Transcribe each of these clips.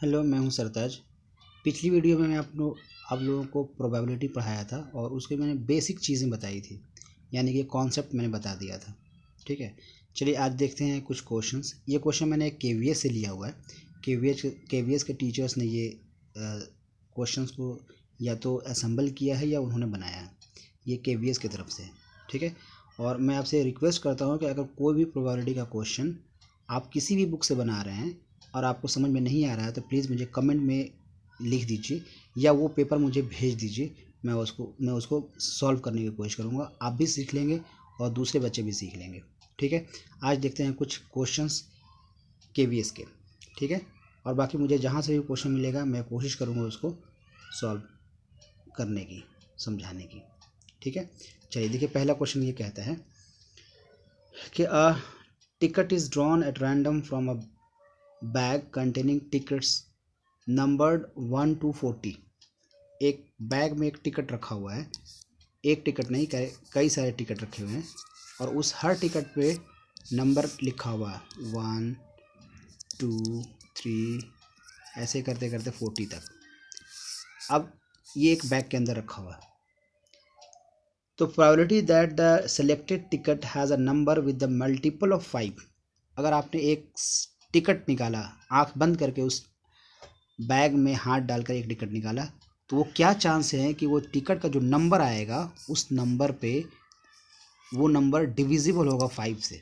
Hello, मैं हूं सरताज। पिछली वीडियो में मैं आप लोगों को प्रोबेबिलिटी पढ़ाया था और उसके मैंने बेसिक चीज़ें बताई थी, यानी कि कॉन्सेप्ट मैंने बता दिया था। ठीक है, चलिए आज देखते हैं कुछ क्वेश्चंस। ये क्वेश्चन मैंने केवीएस से लिया हुआ है। केवीएस के टीचर्स ने ये क्वेश्चंस को या तो असेंबल किया है या उन्होंने बनाया है। ये केवीएस की तरफ से है। ठीक है, और मैं आपसे रिक्वेस्ट करता हूँ कि अगर कोई भी प्रोबेबिलिटी का क्वेश्चन आप किसी भी बुक से बना रहे हैं और आपको समझ में नहीं आ रहा है तो प्लीज़ मुझे कमेंट में लिख दीजिए या वो पेपर मुझे भेज दीजिए। मैं उसको सॉल्व करने की कोशिश करूँगा। आप भी सीख लेंगे और दूसरे बच्चे भी सीख लेंगे। ठीक है, आज देखते हैं कुछ क्वेश्चंस केवीएस के। ठीक है, और बाकी मुझे जहाँ से भी क्वेश्चन मिलेगा मैं कोशिश करूँगा उसको सॉल्व करने की, समझाने की। ठीक है, चलिए देखिए, पहला क्वेश्चन ये कहता है कि a ticket is drawn at random from a bag containing tickets numbered 1 to 40। एक बैग में एक टिकट रखा हुआ है, एक टिकट नहीं, कई सारे टिकट रखे हुए हैं और उस हर टिकट पे नंबर लिखा हुआ है 1 2 3 ऐसे करते करते 40 तक। अब ये एक बैग के अंदर रखा हुआ है, तो probability that the selected ticket has a number with the multiple of 5। अगर आपने एक टिकट निकाला, आंख बंद करके उस बैग में हाथ डालकर एक टिकट निकाला, तो वो क्या चांस है कि वो टिकट का जो नंबर आएगा उस नंबर पे वो नंबर डिविजिबल होगा 5 से।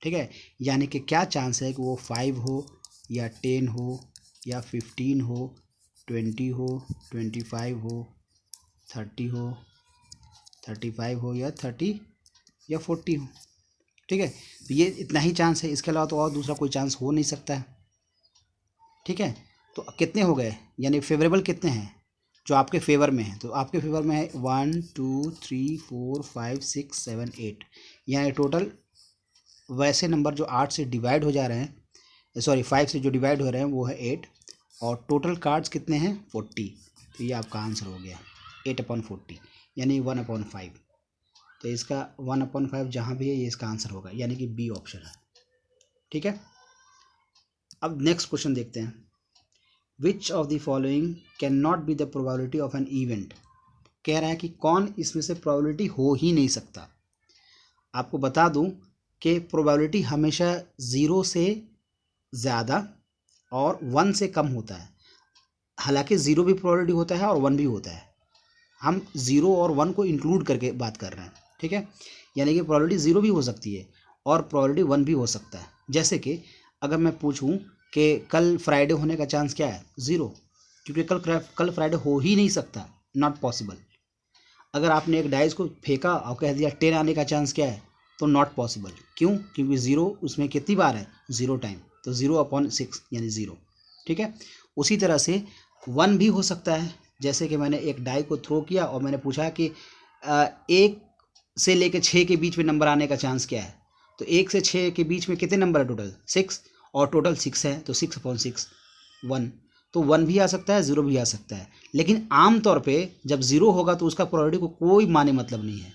ठीक है, यानी कि क्या चांस है कि वो 5 हो या 10 हो या 15 हो, 20 हो, 25 हो, 30 हो, 35 हो या 30 या 40 हो। ठीक है, तो ये इतना ही चांस है, इसके अलावा तो और दूसरा कोई चांस हो नहीं सकता है। ठीक है, तो कितने हो गए, यानी फेवरेबल कितने हैं जो आपके फेवर में है? तो आपके फेवर में है 1 2 3 4 5 6 7 8, यानी टोटल वैसे नंबर जो 8 से डिवाइड हो जा रहे हैं, सॉरी 5 से जो डिवाइड हो रहे हैं वो है 8, और टोटल कार्ड्स कितने हैं 40। तो ये आपका आंसर हो गया 8/40, यानी 1/5। तो इसका 1/5 जहाँ भी है ये इसका आंसर होगा, यानी कि बी ऑप्शन है। ठीक है, अब नेक्स्ट क्वेश्चन देखते हैं। Which of the following can not be the probability of an event. कह रहा है कि कौन इसमें से प्रोबेबिलिटी हो ही नहीं सकता। आपको बता दूं कि प्रोबेबिलिटी हमेशा 0 से ज़्यादा और 1 से कम होता है। हालांकि 0 भी प्रोबेबिलिटी होता है और 1 भी होता है। हम 0 और 1 को इंक्लूड करके बात कर रहे हैं। ठीक है, यानी कि प्रोबेबिलिटी 0 भी हो सकती है और प्रोबेबिलिटी 1 भी हो सकता है। जैसे कि अगर मैं पूछूं कि कल फ्राइडे होने का चांस क्या है, 0, क्योंकि कल फ्राइडे हो ही नहीं सकता, नॉट पॉसिबल। अगर आपने एक डाइस को फेंका और कह दिया 10 आने का चांस क्या है, तो नॉट पॉसिबल। क्यों? क्योंकि 0 उसमें कितनी बार है, 0 टाइम, तो 0/6 यानी 0। ठीक है, उसी तरह से 1 भी हो सकता है। जैसे कि मैंने एक डाई को थ्रो किया और मैंने पूछा कि 1 से लेकर 6 के बीच में नंबर आने का चांस क्या है, तो 1 से 6 के बीच में कितने नंबर है टोटल, 6, और टोटल 6 है, तो 6/6 1। तो 1 भी आ सकता है, 0 भी आ सकता है, लेकिन आम तौर पे जब 0 होगा तो उसका प्रोबेबिलिटी को कोई माने मतलब नहीं है,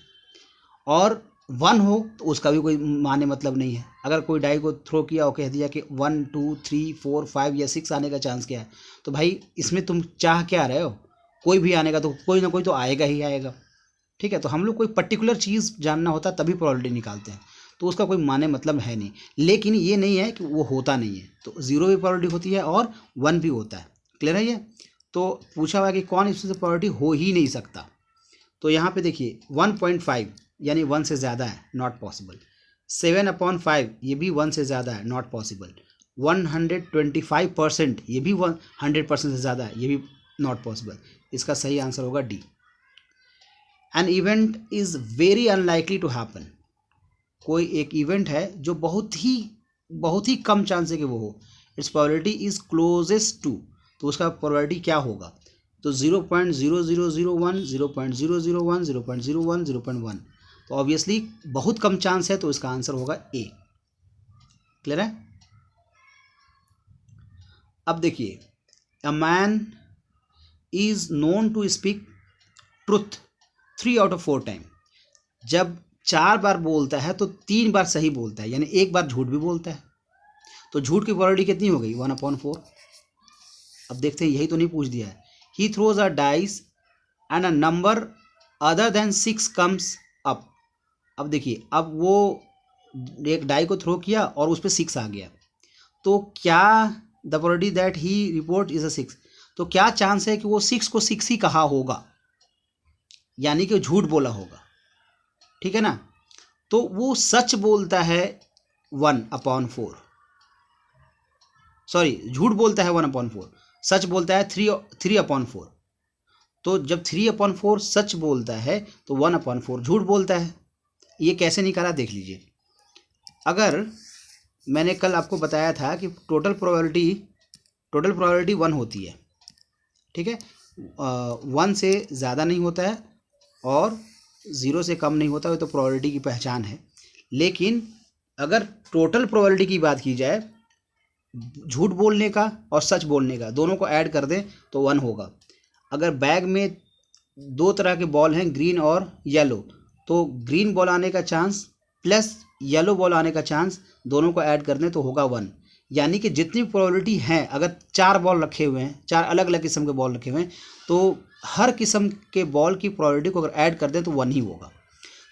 और 1 हो तो उसका भी कोई माने मतलब नहीं है। अगर कोई डाई को थ्रो किया और कह दिया कि 1 2 3 4 5 या 6 आने का चांस क्या है, तो भाई इसमें तुम चाह क्या रहे हो, कोई भी आने का तो कोई ना कोई तो आएगा ही आएगा। ठीक है, तो हम लोग कोई पर्टिकुलर चीज़ जानना होता है तभी प्रोबेबिलिटी निकालते हैं, तो उसका कोई माने मतलब है नहीं। लेकिन ये नहीं है कि वो होता नहीं है, तो 0 भी प्रोबेबिलिटी होती है और 1 भी होता है। क्लियर है ये? तो पूछा हुआ कि कौन इससे प्रोबेबिलिटी हो ही नहीं सकता, तो यहाँ पे देखिए 1.5 यानी 1 से ज़्यादा है, नॉट पॉसिबल। 7/5 ये भी 1 से ज़्यादा है, नॉट पॉसिबल। 125% ये भी 100% से ज़्यादा है, ये भी नॉट पॉसिबल। इसका सही आंसर होगा D. An event is very unlikely to happen. कोई एक इवेंट है जो बहुत ही कम चांस है कि वो हो। Its probability is closest to, तो उसका प्रोबेबिलिटी क्या होगा, तो 0.0001, 0.001, 0.01, 0.1, तो ऑब्वियसली बहुत कम चांस है, तो इसका आंसर होगा ए। क्लियर है? अब देखिए, a man is known to speak truth 3/4 time. जब 4 बार बोलता है तो 3 बार सही बोलता है, यानी एक बार झूठ भी बोलता है, तो झूठ की प्रोबेबिलिटी कितनी हो गई, 1/4। अब देखते हैं, यही तो नहीं पूछ दिया है। He throws a dice and a number other than 6 comes up. अब देखिए, अब वो एक डाई को थ्रो किया और उस पर 6 आ गया, तो क्या the probability that he report is a 6, तो क्या चांस है कि वो 6 को 6 ही कहा होगा, यानी कि झूठ बोला होगा, ठीक है ना। तो वो सच बोलता है 1/4, सॉरी झूठ बोलता है 1/4, सच बोलता है 3/4। तो जब 3/4 सच बोलता है तो 1/4 झूठ बोलता है। ये कैसे निकाला देख लीजिए। अगर मैंने कल आपको बताया था कि टोटल प्रोबेबिलिटी 1 होती है, ठीक है, 1 से ज़्यादा नहीं होता है और 0 से कम नहीं होता है, तो प्रोबेबिलिटी की पहचान है। लेकिन अगर टोटल प्रोबेबिलिटी की बात की जाए, झूठ बोलने का और सच बोलने का दोनों को ऐड कर दें तो 1 होगा। अगर बैग में 2 तरह के बॉल हैं, ग्रीन और येलो, तो ग्रीन बॉल आने का चांस प्लस येलो बॉल आने का चांस, दोनों को ऐड कर दें तो होगा 1। यानी कि जितनी प्रोबेबिलिटी है, अगर 4 बॉल रखे हुए हैं, 4 अलग अलग किस्म के बॉल रखे हुए हैं, तो हर किस्म के बॉल की प्रोबेबिलिटी को अगर ऐड कर दें तो 1 ही होगा।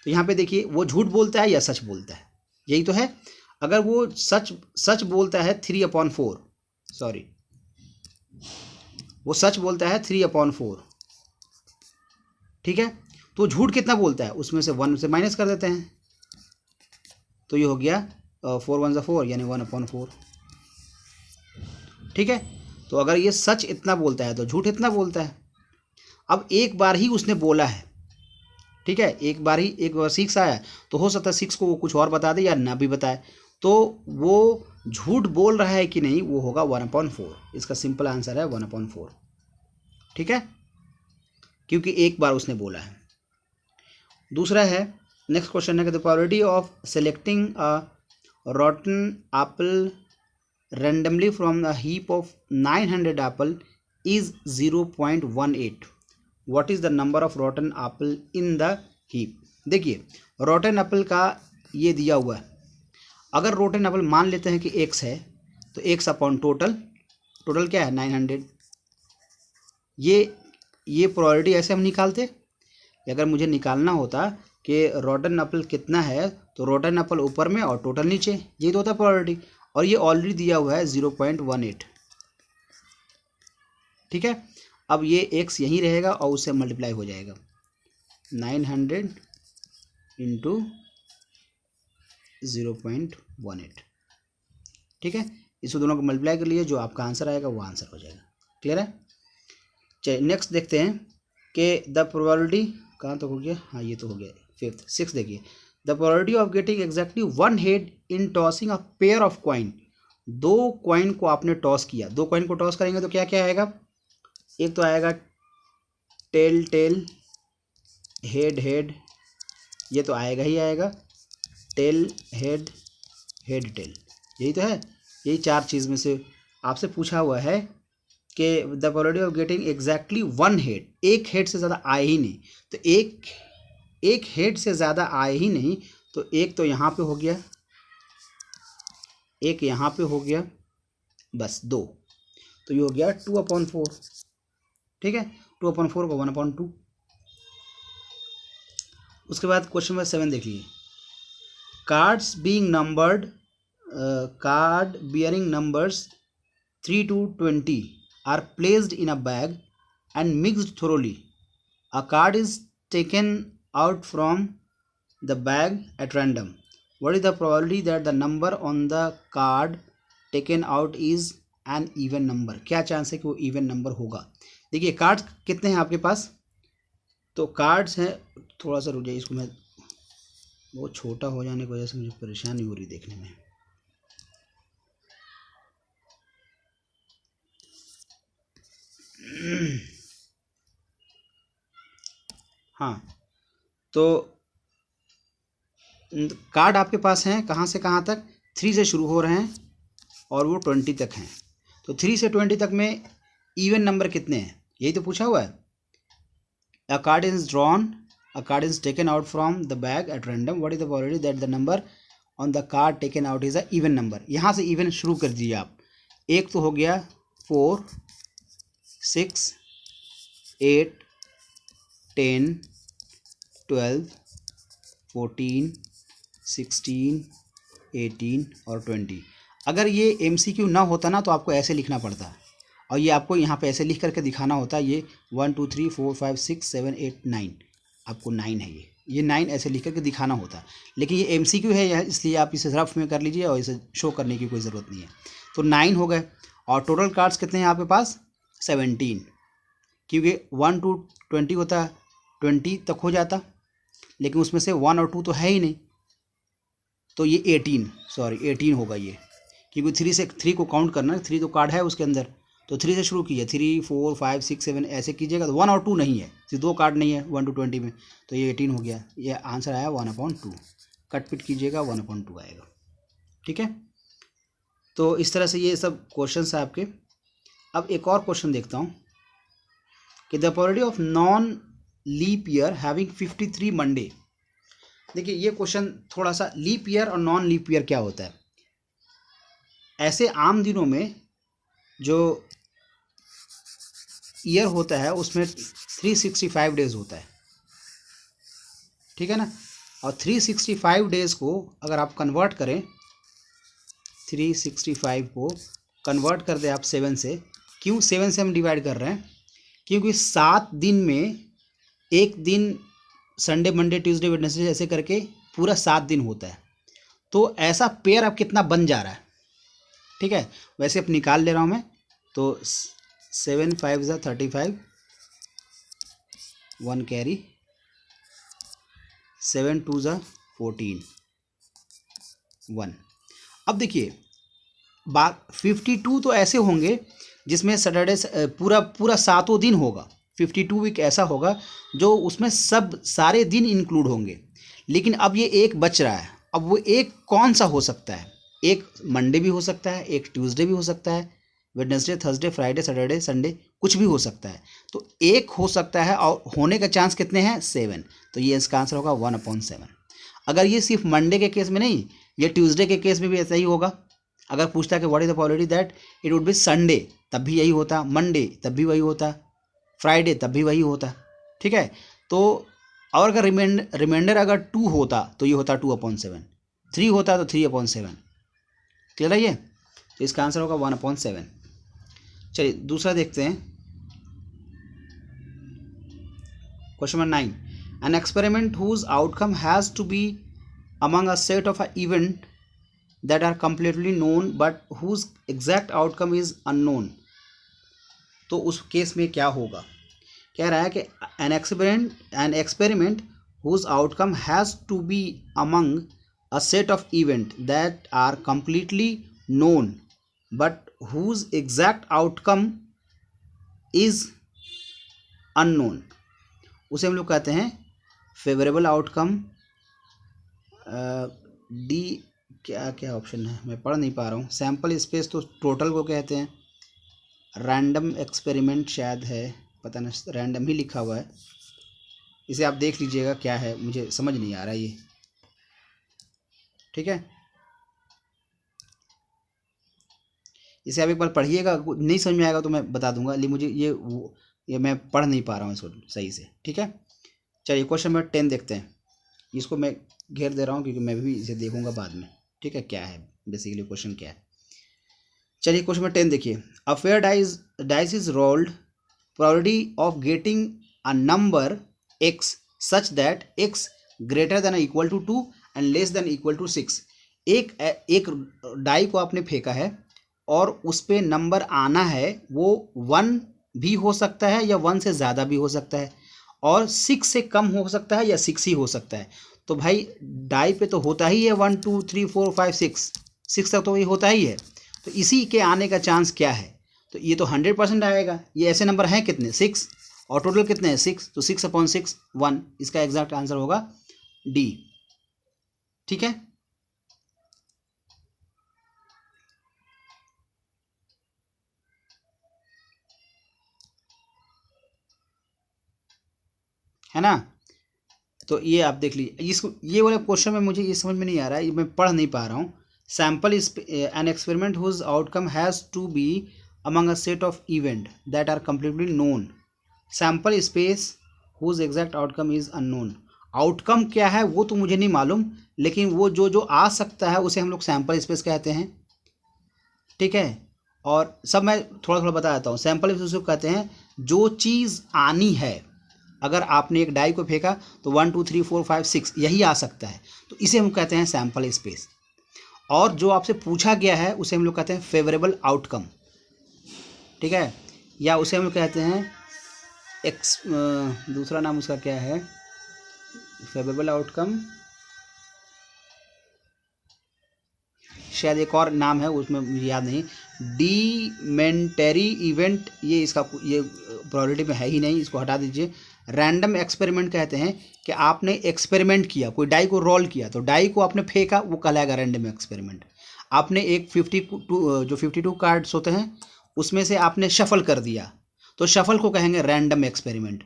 तो यहाँ पे देखिए, वो झूठ बोलता है या सच बोलता है, यही तो है। अगर वो सच बोलता है 3/4, सॉरी, वो सच बोलता है 3/4, ठीक है, तो झूठ कितना बोलता है, उसमें से 1 से माइनस कर देते हैं, तो ये हो गया 4 1 4, यानी 1/4, ठीक है। तो अगर ये सच इतना बोलता है तो झूठ इतना बोलता है। अब एक बार ही उसने बोला है, ठीक है, एक बार 6 आया, तो हो सकता है 6 को वो कुछ और बता दे या ना भी बताए, तो वो झूठ बोल रहा है कि नहीं, वो होगा 1/4। इसका सिंपल आंसर है 1/4, ठीक है, क्योंकि एक बार उसने बोला है। दूसरा है, नेक्स्ट क्वेश्चन है कि the probability of selecting a रॉटन Apple randomly from a heap of 900 apple is 0.18. What is the number of rotten apple in the heap? देखिए, rotten apple का ये दिया हुआ है। अगर rotten apple मान लेते हैं कि x है, तो x अपॉन टोटल क्या है 900। ये प्रोबेबिलिटी ऐसे हम निकालते। अगर मुझे निकालना होता कि rotten apple कितना है, तो rotten apple ऊपर में और टोटल नीचे, ये तो होता प्रोबेबिलिटी, और ये ऑलरेडी दिया हुआ है 0.18, ठीक है। अब ये x यहीं रहेगा और उससे मल्टीप्लाई हो जाएगा 900 इंटू 0.18, ठीक है। इसको दोनों को मल्टीप्लाई कर लिए, जो आपका आंसर आएगा वो आंसर हो जाएगा। क्लियर है। चलिए नेक्स्ट देखते हैं कि द प्रोबेबिलिटी कहाँ तक हो गया, हाँ ये तो हो गया। 5th 6th देखिए, the probability of getting exactly 1 head in tossing a pair of coin. 2 coin को आपने टॉस किया, 2 कॉइन को टॉस करेंगे तो क्या क्या आएगा, एक तो आएगा टेल टेल, हेड हेड, ये तो आएगा ही आएगा, टेल हेड हेड टेल, यही तो है। यही 4 चीज़ में से आपसे पूछा हुआ है कि the probability of getting exactly 1 head, एक हेड से ज़्यादा आए ही नहीं, तो एक हेड से ज़्यादा आए ही नहीं, तो एक तो यहाँ पे हो गया, एक यहाँ पे हो गया, बस 2, तो ये हो गया 2/4, ठीक है। 2/4 को 1/2। उसके बाद क्वेश्चन नंबर 7 देखिए, cards being numbered, card bearing numbers 3 to 20 are placed in a bag and mixed thoroughly. A card is taken out from the bag at random. What is the probability that the number on the card taken out is an even number? क्या chance है कि वो even number होगा। देखिए cards कितने हैं आपके पास, तो कार्ड्स हैं, थोड़ा सा रुक जाइए, इसको मैं, वो छोटा हो जाने की वजह से मुझे परेशानी हो रही देखने में। हाँ, तो कार्ड आपके पास हैं कहाँ से कहाँ तक, 3 से शुरू हो रहे हैं और वो 20 तक हैं। तो 3 से 20 तक में इवन नंबर कितने हैं, यही तो पूछा हुआ है। अ card is drawn, a card is taken out from the bag at random, what is the probability that the number on the card taken out is a even number. यहाँ से even शुरू कर दीजिए आप। एक तो हो गया 4, 6, 8, 10, 12, 14, 16, 18 और 20। अगर ये MCQ ना होता ना तो आपको ऐसे लिखना पड़ता, और ये आपको यहाँ पे ऐसे लिख करके दिखाना होता। ये 1 2 3 4 5 6 7 8 9, आपको 9 है ये 9 ऐसे लिख करके दिखाना होता। लेकिन ये MCQ है, इसलिए आप इसे रफ में कर लीजिए और इसे शो करने की कोई ज़रूरत नहीं है। तो 9 हो गए। और टोटल कार्ड्स कितने हैं आपके पास? 17, क्योंकि 1 to 20 होता है, 20 तक हो जाता, लेकिन उसमें से 1 और 2 तो है ही नहीं, तो ये 18 होगा ये, क्योंकि 3 से 3 को काउंट करना, 3 तो कार्ड है उसके अंदर, तो 3 से शुरू कीजिए, 3 4 5 6 7 ऐसे कीजिएगा, तो 1 और 2 नहीं है, सिर्फ 2 कार्ड नहीं है 1 to 20 में, तो ये 18 हो गया। ये आंसर आया 1/2, कट पिट कीजिएगा 1/2 आएगा। ठीक है, तो इस तरह से ये सब क्वेश्चन है आपके। अब एक और क्वेश्चन देखता हूँ कि the probability of non leap year having 53 Monday. देखिए ये क्वेश्चन थोड़ा सा, लीप ईयर और नॉन लीप ईयर क्या होता है। ऐसे आम दिनों में जो ईयर होता है उसमें 365 डेज होता है, ठीक है ना। और 365 डेज को अगर आप कन्वर्ट करें, 365 को कन्वर्ट कर दें आप 7 से। क्यों 7 से हम डिवाइड कर रहे हैं? क्योंकि 7 दिन में एक दिन संडे मंडे ट्यूसडे वेडनेसडे ऐसे करके पूरा 7 दिन होता है। तो ऐसा पेयर अब कितना बन जा रहा है, ठीक है। वैसे अब निकाल ले रहा हूँ मैं, तो 7 5 ज़ा 35, 1 कैरी, 7 2 ज़ा 14, 1। अब देखिए 52 तो ऐसे होंगे जिसमें सैटरडे पूरा 7 दिन होगा। 52 वीक ऐसा होगा जो उसमें सब सारे दिन इंक्लूड होंगे। लेकिन अब ये एक बच रहा है, अब वो एक कौन सा हो सकता है? एक मंडे भी हो सकता है, एक ट्यूसडे भी हो सकता है, Wednesday Thursday Friday Saturday Sunday कुछ भी हो सकता है। तो एक हो सकता है और होने का चांस कितने हैं? 7। तो ये इसका आंसर होगा 1/7। अगर ये सिर्फ मंडे के केस में नहीं, ये ट्यूसडे के केस में भी ऐसा ही होगा। अगर पूछता है कि what is the probability that it would be Sunday, तब भी यही होता, मंडे तब भी वही होता, फ्राइडे तब भी वही होता, ठीक है। तो और अगर रिमाइंडर अगर 2 होता तो ये होता 2/7, 3 होता तो 3/7। क्लियर है ये? तो इसका आंसर होगा 1/7। चलिए दूसरा देखते हैं, question number 9। An experiment whose outcome has to be among a set of event that are completely known but whose exact outcome is unknown। तो उस केस में क्या होगा? कह रहा है कि an experiment whose outcome has to be among a set of event that are completely known but whose exact outcome is unknown, उसे हम लोग कहते हैं फेवरेबल आउटकम। डी क्या क्या ऑप्शन है, मैं पढ़ नहीं पा रहा हूँ। सैम्पल स्पेस तो टोटल को कहते हैं। रैंडम एक्सपेरिमेंट शायद है, पता नहीं, रैंडम ही लिखा हुआ है। इसे आप देख लीजिएगा क्या है, मुझे समझ नहीं आ रहा ये, ठीक है। इसे आप एक बार पढ़िएगा, नहीं समझ में आएगा तो मैं बता दूंगा, लेकिन मुझे ये मैं पढ़ नहीं पा रहा हूँ इसको सही से, ठीक है। चलिए क्वेश्चन नंबर 10 देखते हैं। इसको मैं घेर दे रहा हूँ क्योंकि मैं भी इसे देखूंगा बाद में, ठीक है, क्या है बेसिकली क्वेश्चन क्या है। चलिए क्वेश्चन नंबर 10 देखिए। A fair dice is rolled, probability of getting a number x such that x greater than equal to 2 and less than equal to 6। एक डाई को आपने फेंका है और उस पर नंबर आना है, वो 1 भी हो सकता है या 1 से ज़्यादा भी हो सकता है, और 6 से कम हो सकता है या 6 ही हो सकता है। तो भाई डाई पे तो होता ही है 1 2 3 4 5 6 तक तो ये होता ही है। तो इसी के आने का चांस क्या है? तो ये तो 100% आएगा। ये ऐसे नंबर हैं कितने? 6, और टोटल कितने हैं? 6, तो 6/6 1। इसका एग्जैक्ट आंसर होगा डी, ठीक है। है ना? तो ये आप देख लीजिए। इसको ये वाले क्वेश्चन में मुझे ये समझ में नहीं आ रहा है, ये मैं पढ़ नहीं पा रहा हूँ। Sample an experiment whose outcome has to be among a set of event that are completely known. Sample space whose exact outcome is unknown. Outcome क्या है वो तो मुझे नहीं मालूम, लेकिन वो जो जो आ सकता है उसे हम लोग सैम्पल स्पेस कहते हैं, ठीक है। और सब मैं थोड़ा थोड़ा बता देता हूँ। सैम्पल स्पेस को कहते हैं जो चीज़ आनी है। अगर आपने एक डाई को फेंका तो 1 2 3 4 5 6 यही आ सकता है, तो इसे हम कहते हैं सैम्पल स्पेस। और जो आपसे पूछा गया है उसे हम लोग कहते हैं फेवरेबल आउटकम, ठीक है। या उसे हम लोग कहते हैं दूसरा नाम उसका क्या है, फेवरेबल आउटकम, शायद एक और नाम है उसमें मुझे याद नहीं, डीमेंटरी इवेंट, ये इसका ये प्रोबेबिलिटी में है ही नहीं, इसको हटा दीजिए। रैंडम एक्सपेरिमेंट कहते हैं कि आपने एक्सपेरिमेंट किया, कोई डाई को रोल किया तो डाई को आपने फेंका, वो कहलाएगा रैंडम एक्सपेरिमेंट। आपने एक 52 कार्ड्स होते हैं उसमें से आपने शफल कर दिया तो शफल को कहेंगे रैंडम एक्सपेरिमेंट,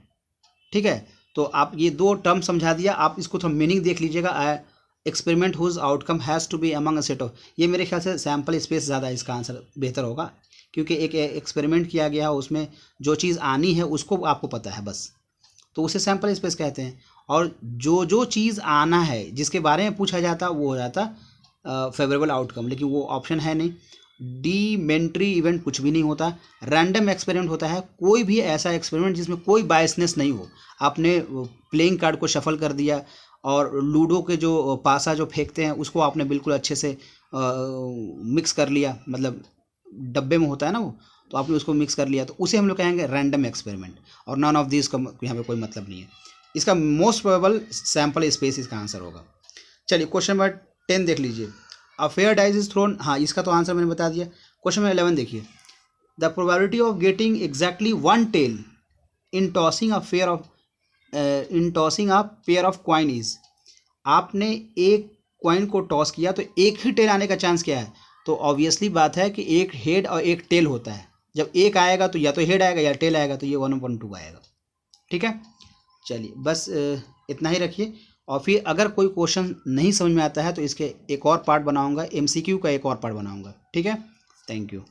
ठीक है। तो आप ये दो टर्म समझा दिया, आप इसको थोड़ा मीनिंग देख लीजिएगा। Experiment whose outcome has to be among a set of, ये मेरे ख्याल से सैम्पल स्पेस ज़्यादा इसका आंसर बेहतर होगा, क्योंकि एक एक्सपेरिमेंट किया गया उसमें जो चीज़ आनी है उसको आपको पता है बस, तो उसे सैम्पल स्पेस कहते हैं। और जो चीज़ आना है जिसके बारे में पूछा जाता वो हो जाता फेवरेबल आउटकम, लेकिन वो ऑप्शन है नहीं। डीमेंट्री इवेंट कुछ भी नहीं होता। रैंडम एक्सपेरिमेंट होता है कोई भी ऐसा एक्सपेरिमेंट जिसमें कोई बायसनेस नहीं हो। आपने प्लेइंग कार्ड को शफल कर दिया और लूडो के जो पासा जो फेंकते हैं उसको आपने बिल्कुल अच्छे से मिक्स कर लिया, मतलब डब्बे में होता है ना वो, तो आपने उसको मिक्स कर लिया, तो उसे हम लोग कहेंगे रैंडम एक्सपेरिमेंट। और नॉन ऑफ दिस का यहाँ पे कोई मतलब नहीं है। इसका मोस्ट प्रोबेबल सैम्पल स्पेस इसका आंसर होगा। चलिए क्वेश्चन नंबर 10 देख लीजिए। अ फेयर डाइस इज थ्रोन, हाँ इसका तो आंसर मैंने बता दिया। क्वेश्चन नंबर 11 देखिए। The probability of getting exactly one tail in tossing a pair of coin is, आपने एक कॉइन को टॉस किया तो एक ही टेल आने का चांस क्या है, तो ऑब्वियसली बात है कि एक हेड और एक टेल होता है। जब एक आएगा तो या तो हेड आएगा या टेल आएगा, तो ये 1/2 आएगा, ठीक है। चलिए बस इतना ही रखिए, और फिर अगर कोई क्वेश्चन नहीं समझ में आता है तो इसके एक और पार्ट बनाऊंगा, MCQ का एक और पार्ट बनाऊंगा, ठीक है। Thank you.